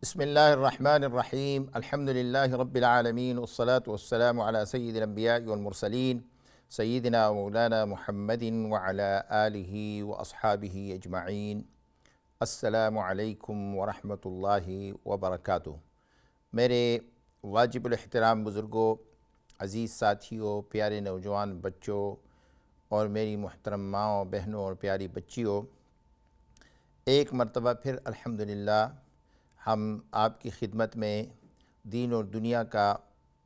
بسم اللہ الرحمن الرحیم الحمد للہ رب العالمین والصلاة والسلام علی سید الانبیاء والمرسلین سیدنا مولانا محمد وعلی آلہ واصحابہ اجمعین۔ السلام علیکم ورحمۃ اللہ وبرکاتہ۔ میرے واجب الاحترام بزرگوں، عزیز ساتھیوں، پیارے نوجوان بچوں اور میری محترم ماؤں، بہنوں اور پیاری بچیوں، ایک مرتبہ پھر الحمدللہ ہم آپ کی خدمت میں دین اور دنیا کا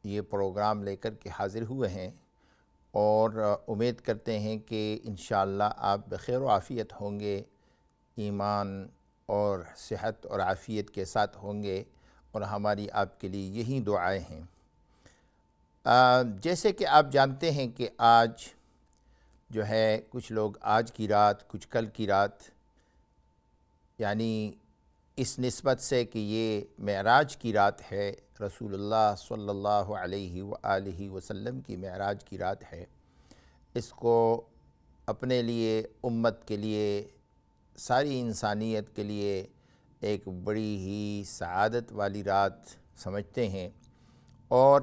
یہ پروگرام لے کر کے حاضر ہوئے ہیں، اور امید کرتے ہیں کہ انشاءاللہ آپ بخیر و عافیت ہوں گے، ایمان اور صحت اور عافیت کے ساتھ ہوں گے، اور ہماری آپ کے لیے یہی دعائیں ہیں۔ جیسے کہ آپ جانتے ہیں کہ آج جو ہے کچھ لوگ آج کی رات، کچھ کل کی رات، یعنی اس نسبت سے کہ یہ معراج کی رات ہے، رسول اللہ صلی اللہ علیہ وآلہ وسلم کی معراج کی رات ہے، اس کو اپنے لیے، امت کے لیے، ساری انسانیت کے لیے ایک بڑی ہی سعادت والی رات سمجھتے ہیں۔ اور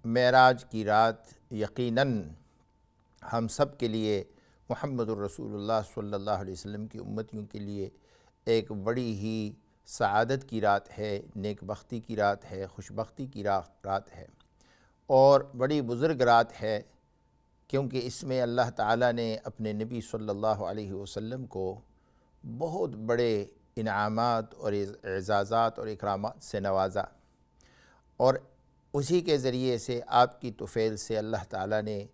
معراج کی رات یقیناً ہم سب کے لیے، محمد الرسول اللہ صلی اللہ علیہ وسلم کی امتیوں کے لیے ایک بڑی ہی سعادت کی رات ہے، نیک بختی کی رات ہے، خوش بختی کی رات ہے، اور بڑی بزرگ رات ہے، کیونکہ اس میں اللہ تعالیٰ نے اپنے نبی صلی اللہ علیہ وسلم کو بہت بڑے انعامات اور اعزازات اور اکرامات سے نوازا، اور اسی کے ذریعے سے آپ کی طفیل سے اللہ تعالیٰ نے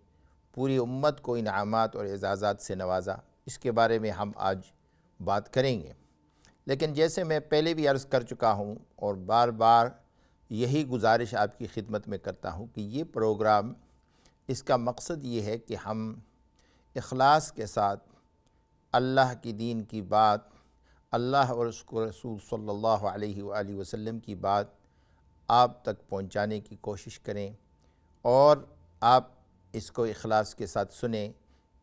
پوری امت کو انعامات اور اعزازات سے نوازا۔ اس کے بارے میں ہم آج بات کریں گے، لیکن جیسے میں پہلے بھی عرض کر چکا ہوں اور بار بار یہی گزارش آپ کی خدمت میں کرتا ہوں کہ یہ پروگرام، اس کا مقصد یہ ہے کہ ہم اخلاص کے ساتھ اللہ کی دین کی بات، اللہ اور اس کو رسول صلی اللہ علیہ وآلہ وسلم کی بات آپ تک پہنچانے کی کوشش کریں، اور آپ اس کو اخلاص کے ساتھ سنیں،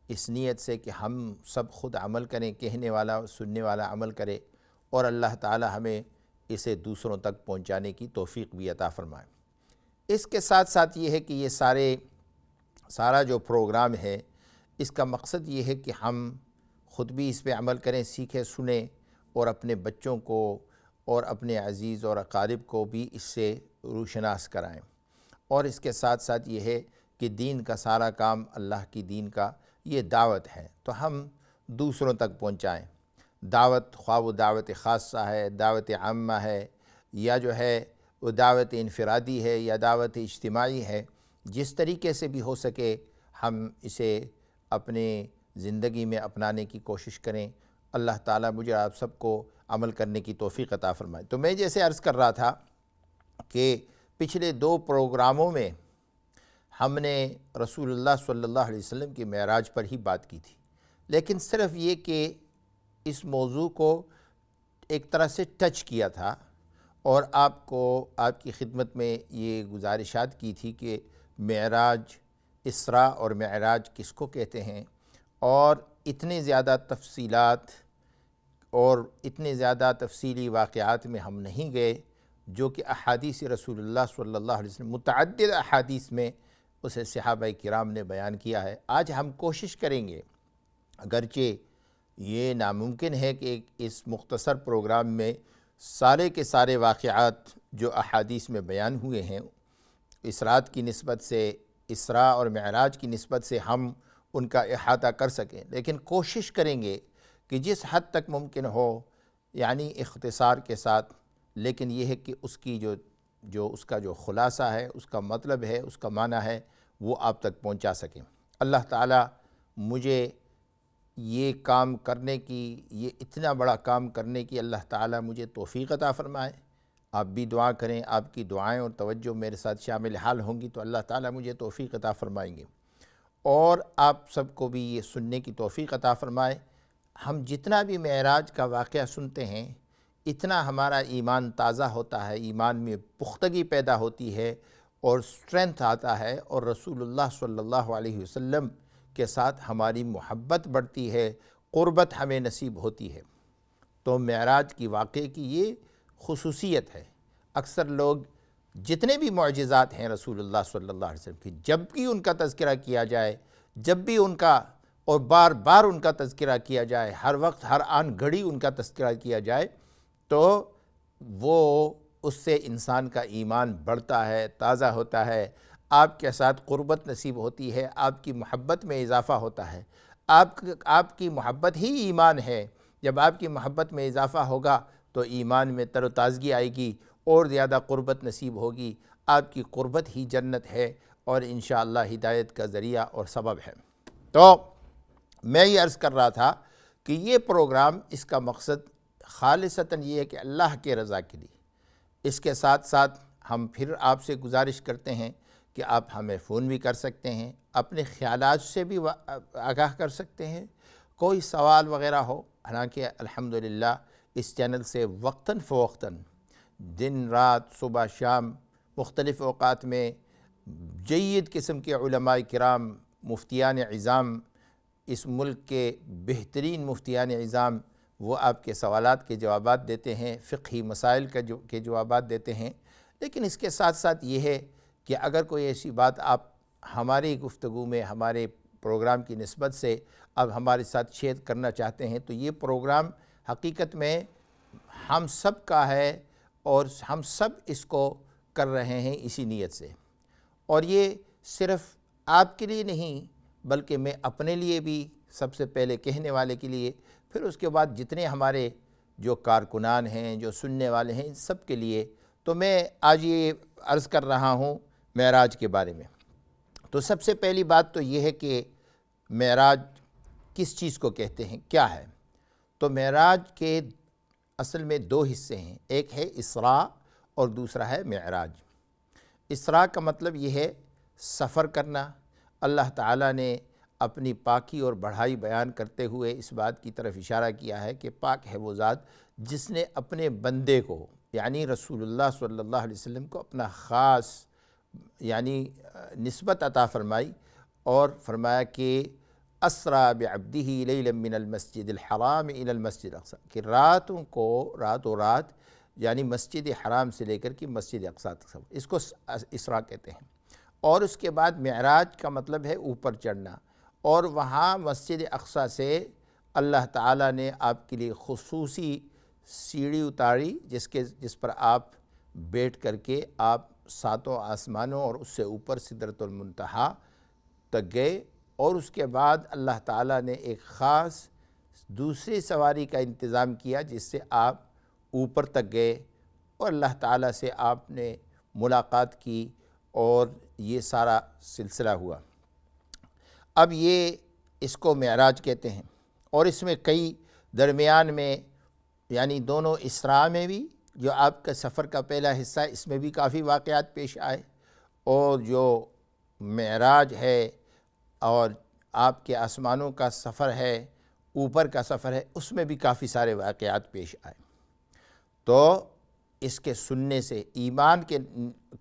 اس نیت سے کہ ہم سب خود عمل کریں، کہنے والا اور سننے والا عمل کرے، اور اللہ تعالی ہمیں اسے دوسروں تک پہنچانے کی توفیق بھی عطا فرمائے۔ اس کے ساتھ ساتھ یہ ہے کہ یہ سارا جو پروگرام ہے، اس کا مقصد یہ ہے کہ ہم خود بھی اس پہ عمل کریں، سیکھیں، سنیں، اور اپنے بچوں کو اور اپنے عزیز اور اقارب کو بھی اس سے روشناس کرائیں۔ اور اس کے ساتھ ساتھ یہ ہے کہ دین کا سارا کام، اللہ کی دین کا یہ دعوت ہے، تو ہم دوسروں تک پہنچائیں۔ دعوت، خواہ وہ دعوت خاصہ ہے، دعوت عامہ ہے، یا جو ہے وہ دعوت انفرادی ہے، یا دعوت اجتماعی ہے، جس طریقے سے بھی ہو سکے ہم اسے اپنے زندگی میں اپنانے کی کوشش کریں۔ اللہ تعالیٰ مجھے آپ سب کو عمل کرنے کی توفیق عطا فرمائے۔ تو میں جیسے عرض کر رہا تھا کہ پچھلے 2 پروگراموں میں ہم نے رسول اللہ صلی اللہ علیہ وسلم کی معراج پر ہی بات کی تھی، لیکن صرف یہ کہ اس موضوع کو ایک طرح سے ٹچ کیا تھا، اور آپ کو آپ کی خدمت میں یہ گزارشات کی تھی کہ معراج، اسراء اور معراج کس کو کہتے ہیں، اور اتنے زیادہ تفصیلات اور اتنے زیادہ تفصیلی واقعات میں ہم نہیں گئے جو کہ احادیث رسول اللہ صلی اللہ علیہ وسلم، متعدد احادیث میں اسے صحابہ کرام نے بیان کیا ہے۔ آج ہم کوشش کریں گے، اگرچہ یہ ناممکن ہے کہ اس مختصر پروگرام میں سارے کے سارے واقعات جو احادیث میں بیان ہوئے ہیں، اسرات کی نسبت سے، اسراء اور معراج کی نسبت سے ہم ان کا احاطہ کر سکیں، لیکن کوشش کریں گے کہ جس حد تک ممکن ہو، یعنی اختصار کے ساتھ، لیکن یہ ہے کہ اس کی اس کا جو خلاصہ ہے، اس کا مطلب ہے، اس کا معنی ہے، وہ آپ تک پہنچا سکیں۔ اللہ تعالیٰ مجھے یہ کام کرنے کی، یہ اتنا بڑا کام کرنے کی اللہ تعالیٰ مجھے توفیق عطا فرمائے۔ آپ بھی دعا کریں، آپ کی دعائیں اور توجہ میرے ساتھ شامل حال ہوں گی تو اللہ تعالیٰ مجھے توفیق عطا فرمائیں گے، اور آپ سب کو بھی یہ سننے کی توفیق عطا فرمائے۔ ہم جتنا بھی معراج کا واقعہ سنتے ہیں، اتنا ہمارا ایمان تازہ ہوتا ہے، ایمان میں پختگی پیدا ہوتی ہے، اور اسٹرینتھ آتا ہے، اور رسول اللہ صلی اللہ علیہ وسلم کے ساتھ ہماری محبت بڑھتی ہے، قربت ہمیں نصیب ہوتی ہے۔ تو معراج کی واقعے کی یہ خصوصیت ہے اکثر لوگ جتنے بھی معجزات ہیں رسول اللہ صلی اللہ علیہ وسلم کی، جب بھی ان کا تذکرہ کیا جائے، جب بھی ان کا اور بار بار ان کا تذکرہ کیا جائے، ہر وقت ہر آن گھڑی ان کا تذکرہ کیا جائے، تو وہ اس سے انسان کا ایمان بڑھتا ہے، تازہ ہوتا ہے، آپ کے ساتھ قربت نصیب ہوتی ہے، آپ کی محبت میں اضافہ ہوتا ہے۔ آپ کی محبت ہی ایمان ہے۔ جب آپ کی محبت میں اضافہ ہوگا تو ایمان میں تر و تازگی آئے گی اور زیادہ قربت نصیب ہوگی۔ آپ کی قربت ہی جنت ہے اور انشاءاللہ ہدایت کا ذریعہ اور سبب ہے۔ تو میں یہ عرض کر رہا تھا کہ یہ پروگرام، اس کا مقصد خالصتاً یہ ہے کہ اللہ کے رضا کے لیے۔ اس کے ساتھ ساتھ ہم پھر آپ سے گزارش کرتے ہیں کہ آپ ہمیں فون بھی کر سکتے ہیں، اپنے خیالات سے بھی آگاہ کر سکتے ہیں، کوئی سوال وغیرہ ہو۔ حالانکہ الحمدللہ اس چینل سے وقتاً فوقتاً، دن رات، صبح شام، مختلف اوقات میں جید قسم کے علماء کرام، مفتیان عظام، اس ملک کے بہترین مفتیان عظام، وہ آپ کے سوالات کے جوابات دیتے ہیں، فقہی مسائل کے جوابات دیتے ہیں۔ لیکن اس کے ساتھ ساتھ یہ ہے کہ اگر کوئی ایسی بات آپ ہماری گفتگو میں، ہمارے پروگرام کی نسبت سے اب ہمارے ساتھ شیئر کرنا چاہتے ہیں، تو یہ پروگرام حقیقت میں ہم سب کا ہے اور ہم سب اس کو کر رہے ہیں اسی نیت سے۔ اور یہ صرف آپ کے لیے نہیں بلکہ میں اپنے لیے بھی سب سے پہلے کہنے والے کے لیے، پھر اس کے بعد جتنے ہمارے جو کارکنان ہیں، جو سننے والے ہیں، سب کے لیے۔ تو میں آج یہ عرض کر رہا ہوں معراج کے بارے میں۔ تو سب سے پہلی بات تو یہ ہے کہ معراج کس چیز کو کہتے ہیں، کیا ہے؟ تو معراج کے اصل میں دو حصے ہیں، ایک ہے اسراء اور دوسرا ہے معراج۔ اسراء کا مطلب یہ ہے سفر کرنا۔ اللہ تعالیٰ نے اپنی پاکی اور بڑھائی بیان کرتے ہوئے اس بات کی طرف اشارہ کیا ہے کہ پاک ہے وہ ذات جس نے اپنے بندے کو، یعنی رسول اللہ صلی اللہ علیہ وسلم کو، اپنا خاص یعنی نسبت عطا فرمائی اور فرمایا کہ اسریٰ بعبدہ لیلا من المسجد الحرام الی المسجد الاقصی، کہ راتوں رات یعنی مسجد حرام سے لے کر کے مسجد اقصی تک، اس کو اسراء کہتے ہیں۔ اور اس کے بعد معراج کا مطلب ہے اوپر چڑھنا، اور وہاں مسجد اقصی سے اللہ تعالیٰ نے آپ کے لیے خصوصی سیڑھی اتاری جس پر آپ بیٹھ کر کے آپ ساتوں آسمانوں اور اس سے اوپر سدرۃ المنتہا تک گئے، اور اس کے بعد اللہ تعالیٰ نے ایک خاص دوسری سواری کا انتظام کیا جس سے آپ اوپر تک گئے اور اللہ تعالیٰ سے آپ نے ملاقات کی، اور یہ سارا سلسلہ ہوا۔ اب یہ اس کو معراج کہتے ہیں، اور اس میں کئی درمیان میں یعنی دونوں اسراء میں بھی جو آپ کا سفر کا پہلا حصہ ہے، اس میں بھی کافی واقعات پیش آئے، اور جو معراج ہے اور آپ کے آسمانوں کا سفر ہے، اوپر کا سفر ہے، اس میں بھی کافی سارے واقعات پیش آئے۔ تو اس کے سننے سے، ایمان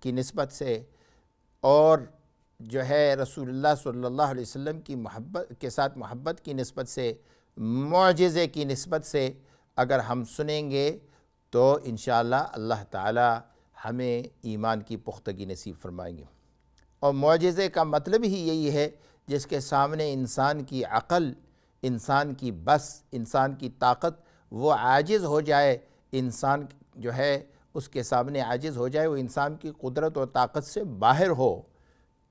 کی نسبت سے، اور جو ہے رسول اللہ صلی اللہ علیہ وسلم کی محبت کے ساتھ محبت کی نسبت سے، معجزے کی نسبت سے اگر ہم سنیں گے تو انشاءاللہ اللہ تعالی ہمیں ایمان کی پختگی نصیب فرمائیں گے۔ اور معجزے کا مطلب ہی یہی ہے جس کے سامنے انسان کی عقل، انسان کی بس، انسان کی طاقت وہ عاجز ہو جائے، انسان جو ہے اس کے سامنے عاجز ہو جائے، وہ انسان کی قدرت و طاقت سے باہر ہو،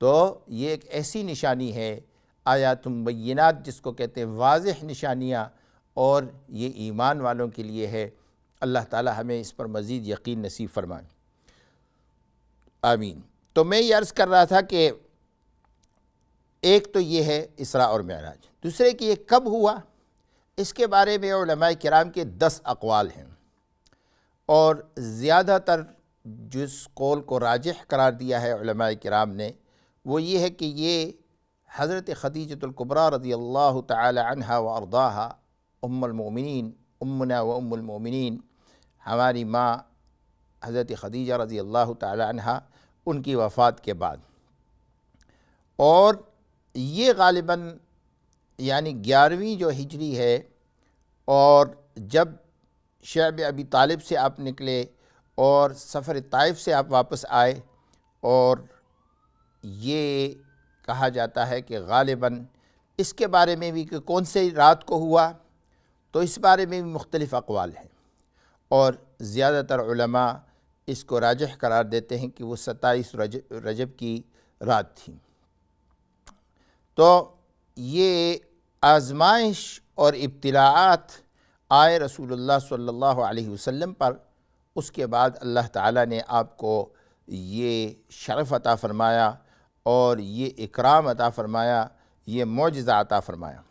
تو یہ ایک ایسی نشانی ہے، آیات بینات جس کو کہتے ہیں، واضح نشانیاں، اور یہ ایمان والوں کے لیے ہے۔ اللہ تعالی ہمیں اس پر مزید یقین نصیب فرمائے، آمین۔ تو میں یہ عرض کر رہا تھا کہ ایک تو یہ ہے اسراء اور معراج، دوسرے کہ یہ کب ہوا، اس کے بارے میں علماء کرام کے 10 اقوال ہیں، اور زیادہ تر جس قول کو راجح قرار دیا ہے علماء کرام نے وہ یہ ہے کہ یہ حضرت خدیجۃ الکبریٰ رضی اللہ تعالی عنہا و ارضاہا، ام المؤمنین، امنا و ام المؤمنین، ہماری ماں حضرت خدیجہ رضی اللہ تعالی عنہا، ان کی وفات کے بعد، اور یہ غالباً یعنی 11ویں جو ہجری ہے، اور جب شعب ابی طالب سے آپ نکلے اور سفر طائف سے آپ واپس آئے، اور یہ کہا جاتا ہے کہ غالباً اس کے بارے میں بھی کہ کون سی رات کو ہوا، تو اس بارے میں بھی مختلف اقوال ہیں، اور زیادہ تر علماء اس کو راجح قرار دیتے ہیں کہ وہ 27 رجب کی رات تھی۔ تو یہ آزمائش اور ابتلاعات آئے رسول اللہ صلی اللہ علیہ وسلم پر، اس کے بعد اللہ تعالیٰ نے آپ کو یہ شرف عطا فرمایا اور یہ اکرام عطا فرمایا، یہ معجزہ عطا فرمایا۔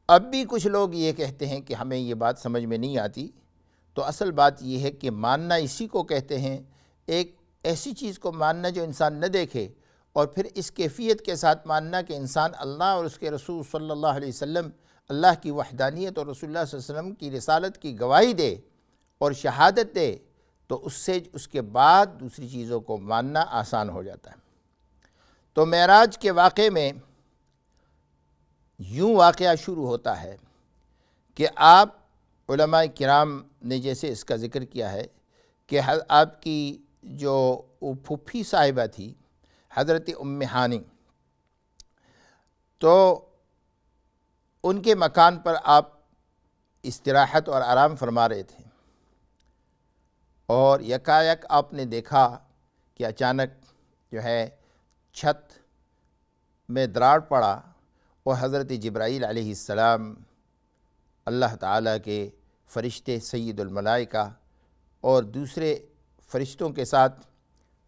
اب بھی کچھ لوگ یہ کہتے ہیں کہ ہمیں یہ بات سمجھ میں نہیں آتی، تو اصل بات یہ ہے کہ ماننا اسی کو کہتے ہیں، ایک ایسی چیز کو ماننا جو انسان نہ دیکھے، اور پھر اس کیفیت کے ساتھ ماننا کہ انسان اللہ اور اس کے رسول صلی اللہ علیہ وسلم، اللہ کی وحدانیت اور رسول اللہ صلی اللہ علیہ وسلم کی رسالت کی گواہی دے اور شہادت دے، تو اس کے بعد دوسری چیزوں کو ماننا آسان ہو جاتا ہے۔ تو معراج کے واقعے میں یوں واقعہ شروع ہوتا ہے کہ آپ علماء کرام نے جیسے اس کا ذکر کیا ہے کہ آپ کی جو پھوپھی صاحبہ تھی حضرت ام ہانی، تو ان کے مکان پر آپ استراحت اور آرام فرما رہے تھے، اور یکایک آپ نے دیکھا کہ اچانک جو ہے چھت میں دراڑ پڑا، اور حضرت جبرائیل علیہ السلام، اللہ تعالیٰ کے فرشتے سید الملائکہ اور دوسرے فرشتوں کے ساتھ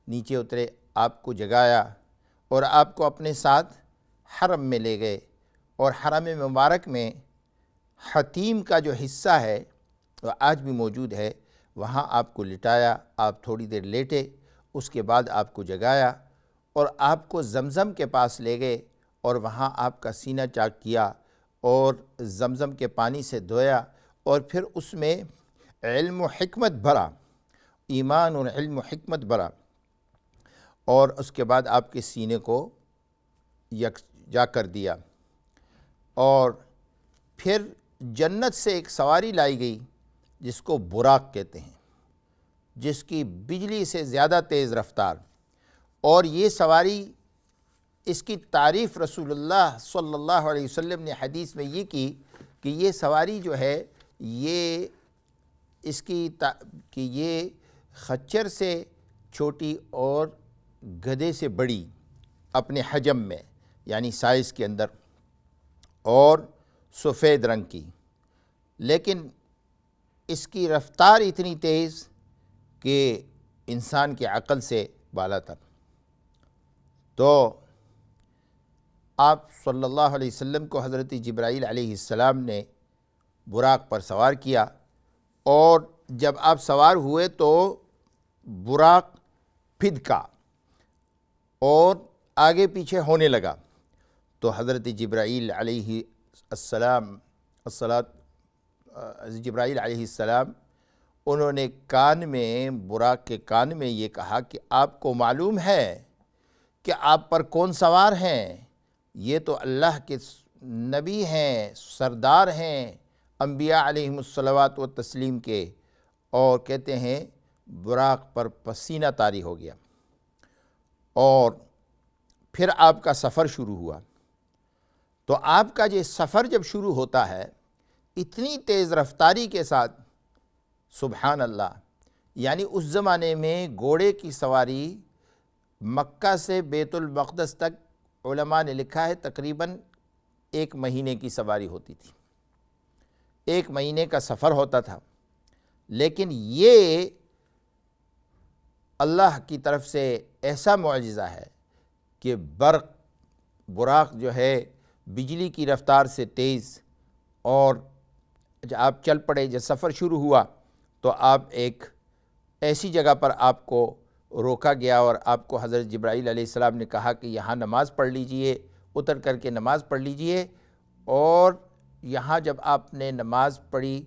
نیچے اترے، آپ کو جگایا اور آپ کو اپنے ساتھ حرم میں لے گئے، اور حرم مبارک میں حتیم کا جو حصہ ہے وہ آج بھی موجود ہے، وہاں آپ کو لٹایا، آپ تھوڑی دیر لیٹے، اس کے بعد آپ کو جگایا اور آپ کو زمزم کے پاس لے گئے، اور وہاں آپ کا سینہ چاک کیا اور زمزم کے پانی سے دھویا، اور پھر اس میں علم و حکمت بھرا، ایمان اور علم و حکمت بھرا، اور اس کے بعد آپ کے سینے کو یکجا کر دیا، اور پھر جنت سے ایک سواری لائی گئی جس کو براق کہتے ہیں، جس کی بجلی سے زیادہ تیز رفتار، اور یہ سواری، اس کی تعریف رسول اللہ صلی اللہ علیہ وسلم نے حدیث میں یہ کی کہ یہ سواری جو ہے یہ کہ یہ خچر سے چھوٹی اور گدھے سے بڑی اپنے حجم میں، یعنی سائز کے اندر، اور سفید رنگ کی، لیکن اس کی رفتار اتنی تیز کہ انسان کی عقل سے بالا تر۔ تو آپ صلی اللہ علیہ وسلم کو حضرت جبرائیل علیہ السلام نے براق پر سوار کیا، اور جب آپ سوار ہوئے تو براق پھدکا اور آگے پیچھے ہونے لگا، تو حضرت جبرائیل علیہ السلام جبرائیل علیہ السلام انہوں نے کان میں، براق کے کان میں یہ کہا کہ آپ کو معلوم ہے کہ آپ پر کون سوار ہیں؟ یہ تو اللہ کے نبی ہیں، سردار ہیں انبیاء علیہم الصلوات و تسلیم کے، اور کہتے ہیں براق پر پسینہ طاری ہو گیا، اور پھر آپ کا سفر شروع ہوا۔ تو آپ کا یہ سفر جب شروع ہوتا ہے اتنی تیز رفتاری کے ساتھ، سبحان اللہ، یعنی اس زمانے میں گھوڑے کی سواری مکہ سے بیت المقدس تک علماء نے لکھا ہے تقریباً 1 مہینے کی سواری ہوتی تھی، 1 مہینے کا سفر ہوتا تھا، لیکن یہ اللہ کی طرف سے ایسا معجزہ ہے کہ براق جو ہے بجلی کی رفتار سے تیز، اور جب آپ چل پڑے، جب سفر شروع ہوا تو آپ ایک ایسی جگہ پر آپ کو روکا گیا، اور آپ کو حضرت جبرائیل علیہ السلام نے کہا کہ یہاں نماز پڑھ لیجئے، اتر کر کے نماز پڑھ لیجئے، اور یہاں جب آپ نے نماز پڑھی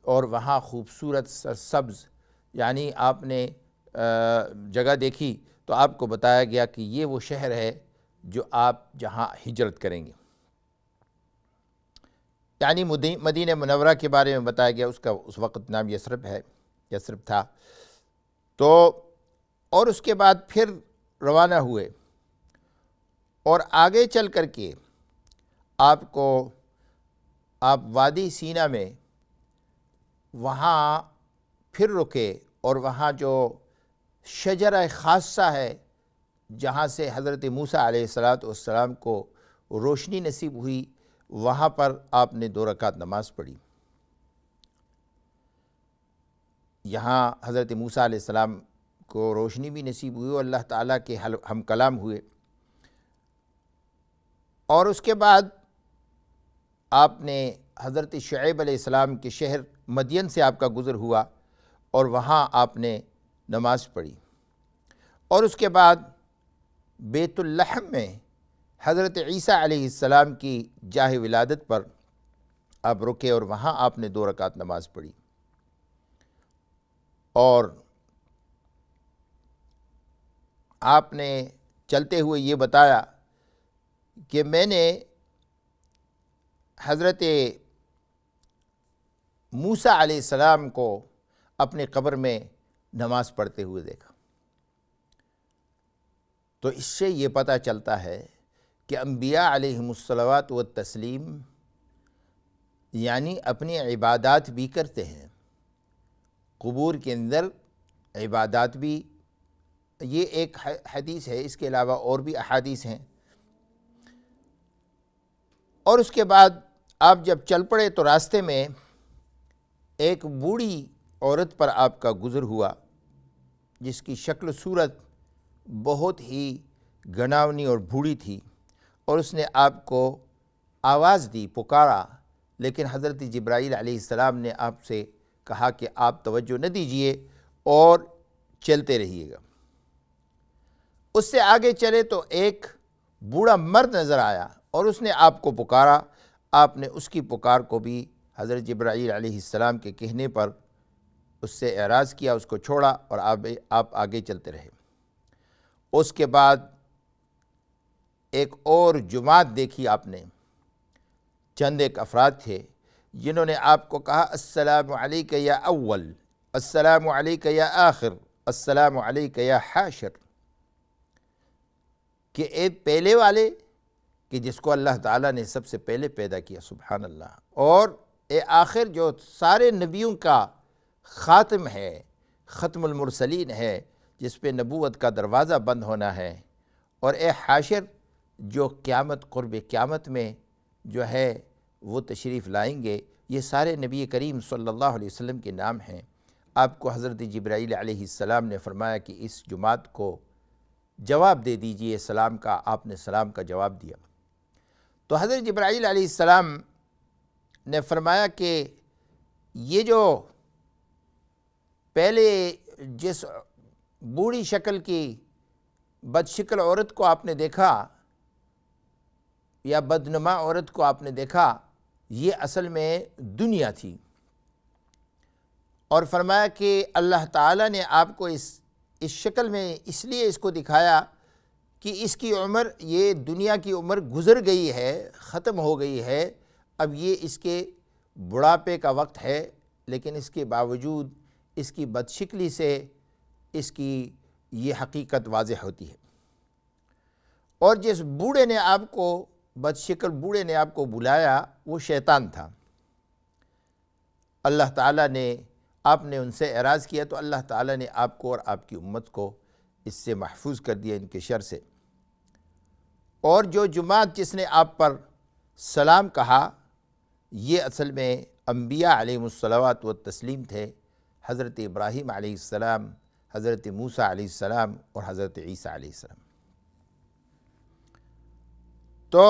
اور وہاں خوبصورت سبز، یعنی آپ نے جگہ دیکھی، تو آپ کو بتایا گیا کہ یہ وہ شہر ہے جو آپ جہاں ہجرت کریں گے، یعنی مدینہ منورہ کے بارے میں بتایا گیا، اس کا اس وقت نام یثرب ہے۔ یثرب تھا۔ تو اور اس کے بعد پھر روانہ ہوئے اور آگے چل کر کے آپ وادی سینا میں وہاں پھر رکے، اور وہاں جو شجرہ خاصہ ہے جہاں سے حضرت موسیٰ علیہ السلام کو روشنی نصیب ہوئی، وہاں پر آپ نے 2 رکعت نماز پڑھی۔ یہاں حضرت موسیٰ علیہ السلام کو روشنی بھی نصیب ہوئی اور اللہ تعالیٰ کے ہم کلام ہوئے، اور اس کے بعد آپ نے حضرت شعیب علیہ السلام کے شہر مدین سے آپ کا گزر ہوا اور وہاں آپ نے نماز پڑھی، اور اس کے بعد بیت اللحم میں حضرت عیسیٰ علیہ السلام کی جاہ ولادت پر آپ رکے اور وہاں آپ نے 2 رکعت نماز پڑھی، اور آپ نے چلتے ہوئے یہ بتایا کہ میں نے حضرت موسیٰ علیہ السلام کو اپنے قبر میں نماز پڑھتے ہوئے دیکھا۔ تو اس سے یہ پتہ چلتا ہے کہ انبیاء علیہم الصلوات والتسلیم یعنی اپنی عبادات بھی کرتے ہیں، قبور کے اندر عبادات بھی، یہ ایک حدیث ہے، اس کے علاوہ اور بھی احادیث ہیں۔ اور اس کے بعد آپ جب چل پڑے تو راستے میں ایک بوڑھی عورت پر آپ کا گزر ہوا جس کی شکل و صورت بہت ہی گھناؤنی اور بوڑھی تھی، اور اس نے آپ کو آواز دی، پکارا، لیکن حضرت جبرائیل علیہ السلام نے آپ سے کہا کہ آپ توجہ نہ دیجئے اور چلتے رہیے گا۔ اس سے آگے چلے تو ایک بوڑھا مرد نظر آیا اور اس نے آپ کو پکارا، آپ نے اس کی پکار کو بھی حضرت جبرائیل علیہ السلام کے کہنے پر اس سے اعراض کیا، اس کو چھوڑا اور آپ آگے چلتے رہے۔ اس کے بعد ایک اور جماعت دیکھی آپ نے، چند ایک افراد تھے جنہوں نے آپ کو کہا السلام علیک یا اول، السلام علیک یا آخر، السلام علیک یا حاشر، کہ اے پہلے والے کہ جس کو اللہ تعالیٰ نے سب سے پہلے پیدا کیا، سبحان اللہ، اور اے آخر جو سارے نبیوں کا خاتم ہے، ختم المرسلین ہے، جس پہ نبوت کا دروازہ بند ہونا ہے، اور اے حاشر جو قرب قیامت میں جو ہے وہ تشریف لائیں گے۔ یہ سارے نبی کریم صلی اللہ علیہ وسلم کے نام ہیں۔ آپ کو حضرت جبرائیل علیہ السلام نے فرمایا کہ اس جماعت کو جواب دے دیجئے سلام کا، آپ نے سلام کا جواب دیا۔ تو حضرت جبرائیل علیہ السلام نے فرمایا کہ یہ جو پہلے جس بوڑھی شکل کی بد شکل عورت کو آپ نے دیکھا یا بدنما عورت کو آپ نے دیکھا، یہ اصل میں دنیا تھی، اور فرمایا کہ اللہ تعالیٰ نے آپ کو اس شکل میں اس لیے اس کو دکھایا کہ اس کی عمر، یہ دنیا کی عمر گزر گئی ہے، ختم ہو گئی ہے، اب یہ اس کے بڑھاپے کا وقت ہے، لیکن اس کے باوجود اس کی بدشکلی سے اس کی یہ حقیقت واضح ہوتی ہے۔ اور جس بوڑھے نے آپ کو، بدشکل بوڑھے نے آپ کو بلایا، وہ شیطان تھا۔ اللہ تعالیٰ نے، آپ نے ان سے اعراض کیا تو اللہ تعالیٰ نے آپ کو اور آپ کی امت کو اس سے محفوظ کر دیا، ان کے شر سے۔ اور جو جماعت جس نے آپ پر سلام کہا، یہ اصل میں انبیاء علیہم الصلوات والتسلیم تھے، حضرت ابراہیم علیہ السلام، حضرت موسیٰ علیہ السلام اور حضرت عیسیٰ علیہ السلام۔ تو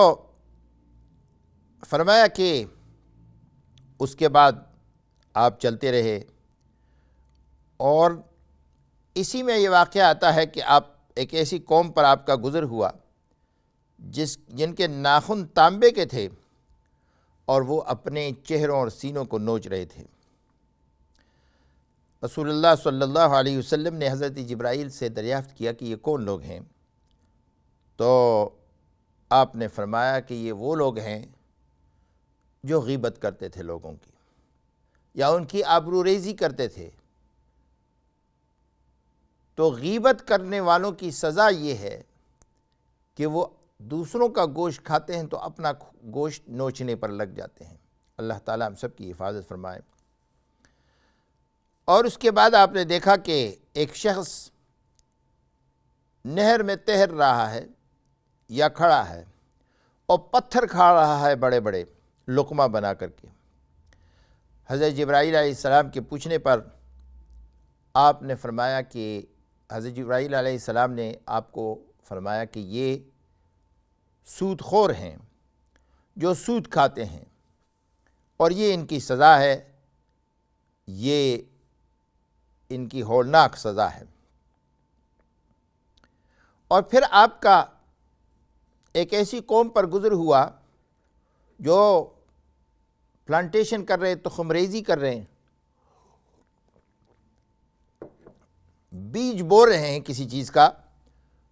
فرمایا کہ اس کے بعد آپ چلتے رہے، اور اسی میں یہ واقعہ آتا ہے کہ آپ ایک ایسی قوم پر آپ کا گزر ہوا جن کے ناخن تانبے کے تھے اور وہ اپنے چہروں اور سینوں کو نوچ رہے تھے۔ رسول اللہ صلی اللہ علیہ وسلم نے حضرت جبرائیل سے دریافت کیا کہ یہ کون لوگ ہیں؟ تو آپ نے فرمایا کہ یہ وہ لوگ ہیں جو غیبت کرتے تھے لوگوں کی، یا ان کی آبروریزی کرتے تھے، تو غیبت کرنے والوں کی سزا یہ ہے کہ وہ دوسروں کا گوشت کھاتے ہیں تو اپنا گوشت نوچنے پر لگ جاتے ہیں۔ اللہ تعالیٰ ہم سب کی حفاظت فرمائے۔ اور اس کے بعد آپ نے دیکھا کہ ایک شخص نہر میں تیر رہا ہے یا کھڑا ہے اور پتھر کھا رہا ہے بڑے بڑے لقمہ بنا کر کے۔ حضرت جبرائیل علیہ السلام کے پوچھنے پر آپ نے فرمایا کہ حضرت جبرائیل علیہ السلام نے آپ کو فرمایا کہ یہ سود خور ہیں جو سود کھاتے ہیں اور یہ ان کی سزا ہے، یہ ان کی ہولناک سزا ہے۔ اور پھر آپ کا ایک ایسی قوم پر گزر ہوا جو پلانٹیشن کر رہے، تخم ریزی کر رہے ہیں، بیج بو رہے ہیں کسی چیز کا،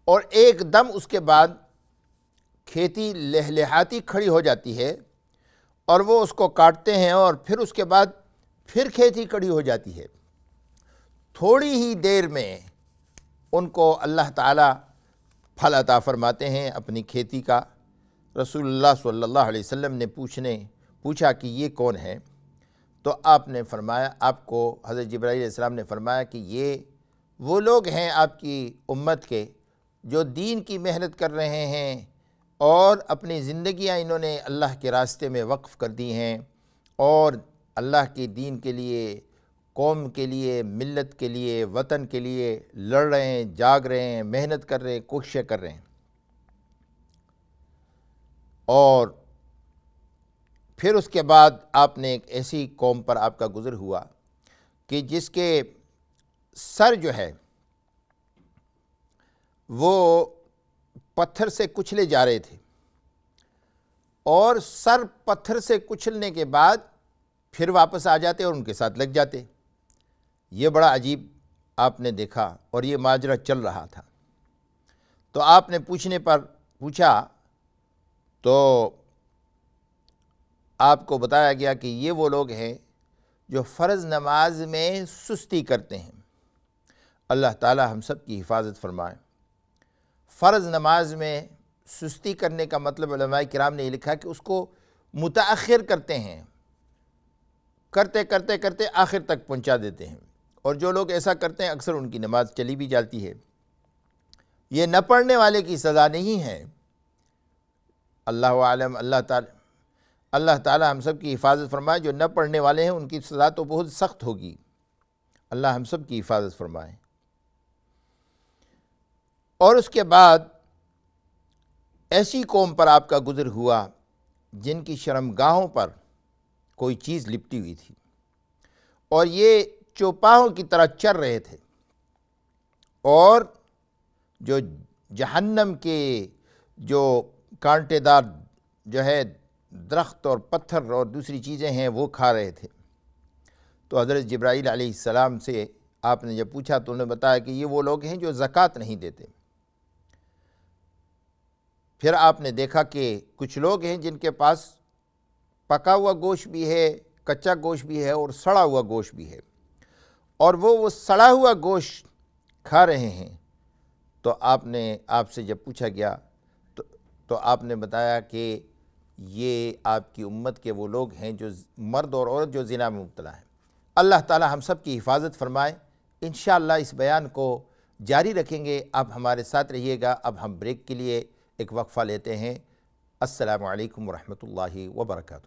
اور ایک دم اس کے بعد کھیتی لہلہاتی کھڑی ہو جاتی ہے اور وہ اس کو کاٹتے ہیں، اور پھر اس کے بعد پھر کھیتی کھڑی ہو جاتی ہے۔ تھوڑی ہی دیر میں ان کو اللہ تعالیٰ پھل عطا فرماتے ہیں اپنی کھیتی کا۔ رسول اللہ صلی اللہ علیہ وسلم نے پوچھا کہ یہ کون ہے؟ تو آپ نے فرمایا، آپ کو حضرت جبرائیل علیہ السلام نے فرمایا کہ یہ وہ لوگ ہیں آپ کی امت کے جو دین کی محنت کر رہے ہیں اور اپنی زندگیاں انہوں نے اللہ کے راستے میں وقف کر دی ہیں، اور اللہ کے دین کے لیے، قوم کے لیے، ملت کے لیے، وطن کے لیے لڑ رہے ہیں، جاگ رہے ہیں، محنت کر رہے ہیں، کوششیں کر رہے ہیں۔ اور پھر اس کے بعد آپ نے ایک ایسی قوم پر آپ کا گزر ہوا کہ جس کے سر جو ہے وہ پتھر سے کچلے جا رہے تھے، اور سر پتھر سے کچلنے کے بعد پھر واپس آ جاتے اور ان کے ساتھ لگ جاتے۔ یہ بڑا عجیب آپ نے دیکھا، اور یہ ماجرا چل رہا تھا۔ تو آپ نے پوچھا تو آپ کو بتایا گیا کہ یہ وہ لوگ ہیں جو فرض نماز میں سستی کرتے ہیں۔ اللہ تعالی ہم سب کی حفاظت فرمائے۔ فرض نماز میں سستی کرنے کا مطلب علماء کرام نے یہ لکھا کہ اس کو متاخر کرتے ہیں، کرتے کرتے کرتے آخر تک پہنچا دیتے ہیں، اور جو لوگ ایسا کرتے ہیں اکثر ان کی نماز چلی بھی جاتی ہے۔ یہ نہ پڑھنے والے کی سزا نہیں ہے۔ اللہ عالم، اللہ تعالی ہم سب کی حفاظت فرمائے۔ جو نہ پڑھنے والے ہیں ان کی سزا تو بہت سخت ہوگی۔ اللہ ہم سب کی حفاظت فرمائے۔ اور اس کے بعد ایسی قوم پر آپ کا گزر ہوا جن کی شرمگاہوں پر کوئی چیز لپٹی ہوئی تھی، اور یہ چوپاہوں کی طرح چر رہے تھے، اور جو جہنم کے جو کانٹے دار جو ہے درخت اور پتھر اور دوسری چیزیں ہیں وہ کھا رہے تھے۔ تو حضرت جبرائیل علیہ السلام سے آپ نے جب پوچھا تو انہوں نے بتایا کہ یہ وہ لوگ ہیں جو زکوٰۃ نہیں دیتے۔ پھر آپ نے دیکھا کہ کچھ لوگ ہیں جن کے پاس پکا ہوا گوشت بھی ہے، کچا گوشت بھی ہے، اور سڑا ہوا گوشت بھی ہے، اور وہ سڑا ہوا گوشت کھا رہے ہیں۔ تو آپ سے جب پوچھا گیا تو آپ نے بتایا کہ یہ آپ کی امت کے وہ لوگ ہیں جو مرد اور عورت جو زنا میں مبتلا ہیں۔ اللہ تعالی ہم سب کی حفاظت فرمائے۔ انشاءاللہ اس بیان کو جاری رکھیں گے۔ آپ ہمارے ساتھ رہیے گا۔ اب ہم بریک کے لیے ایک وقفہ لیتے ہیں۔ السلام علیکم ورحمۃ اللہ وبرکاتہ۔